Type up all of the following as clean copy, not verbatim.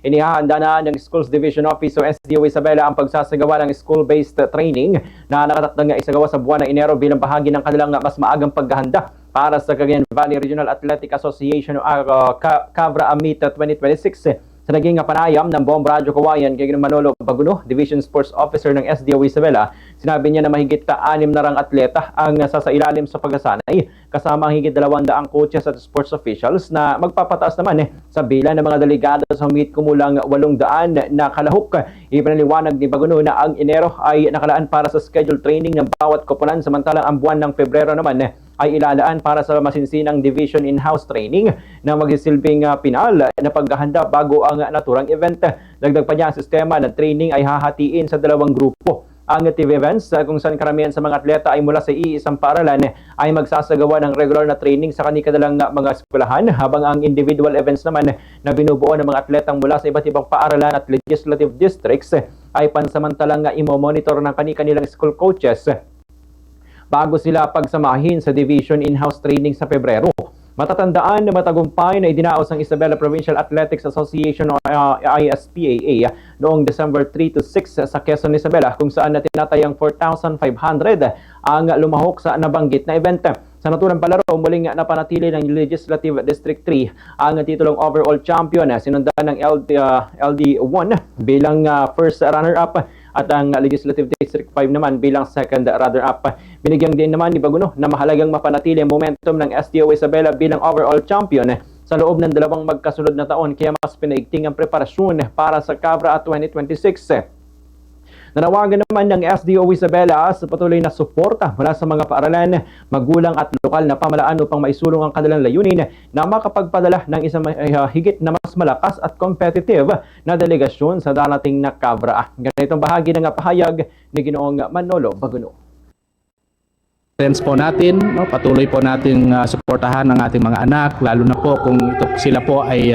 Inihahanda na ng Schools Division Office o SDO Isabela ang pagsasagawa ng school-based training na nakatakdang isagawa sa buwan ng Enero bilang bahagi ng kanilang mas maagang paghahanda para sa Cagayan Valley Regional Athletic Association o CAVRA Amit 2026. Sa naging panayam ng Bomb Radyo Kawayan kay Manolo Baguno, Division Sports Officer ng SDO Isabela, sinabi niya na mahigit 6 na rang atleta ang sasailalim sa pagsasanay, kasama ang higit 200 coaches at sports officials na magpapataas naman sa bilang ng mga delegado sa humit kumulang 800 na kalahok. Ipinaliwanag ni Baguno na ang Enero ay nakalaan para sa schedule training ng bawat koponan, samantalang ang buwan ng Pebrero naman ay ilalaan para sa masinsinang division in-house training na magsisilbing pinal na paghahanda bago ang naturang event. Dagdag pa niya, ang sistema ng training ay hahatiin sa 2 grupo. Ang TV events kung saan karamihan sa mga atleta ay mula sa iisang paaralan ay magsasagawa ng regular na training sa kanilang mga eskwelahan, habang ang individual events naman na binubuo ng mga atletang mula sa iba't ibang paaralan at legislative districts ay pansamantalang imomonitor ng kanilang school coaches bago sila pagsamahin sa division in-house training sa Pebrero. Matatandaan na matagumpay na idinaos ng Isabela Provincial Athletics Association o ISPAA noong December 3 to 6 sa Quezon, Isabela, kung saan na tinatayang 4,500 ang lumahok sa nabanggit na event. Sa naturang palaro, muling napanatili ng Legislative District 3 ang titulong overall champion, sinundan ng LD1 bilang first runner-up at ang Legislative District 5 naman bilang second runner-up. Binigyan din naman ni Baguno na mahalagang mapanatili ang momentum ng SDO Isabela bilang overall champion sa loob ng 2 magkasunod na taon, kaya mas pinaigting ang preparasyon para sa CAVRA at 2026. Nanawagan naman ng SDO Isabela sa patuloy na suporta mula sa mga paaralan, magulang at lokal na pamahalaan upang maisulong ang kanilang layunin na makapagpadala ng isang higit na mas malakas at competitive na delegasyon sa darating na CAVRA. Ganitong bahagi ng pahayag ni Ginoong Manolo Baguno. Po natin, patuloy po nating suportahan ang ating mga anak, lalo na po kung sila po ay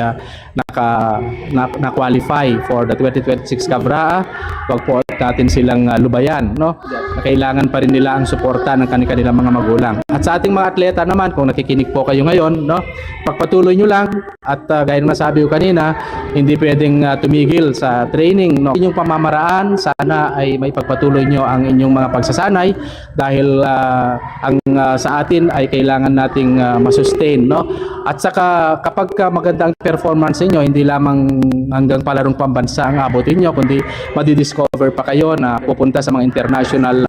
na-qualify for the 2026 CAVRA. Huwag po natin silang lubayan, no? Kailangan pa rin nila ang suporta ng kanilang mga magulang. At sa ating mga atleta naman, kung nakikinig po kayo ngayon, no, pagpatuloy nyo lang at gaya ng nasabi ko kanina, hindi pwedeng tumigil sa training, no? Inyong pamamaraan, sana ay may pagpatuloy nyo ang inyong mga pagsasanay dahil ang sa atin ay kailangan nating masustain, no? At saka kapag magandang performance niyo, hindi lamang hanggang palarong pambansa ang abutin niyo, kundi madidiscover pa kayo na pupunta sa mga international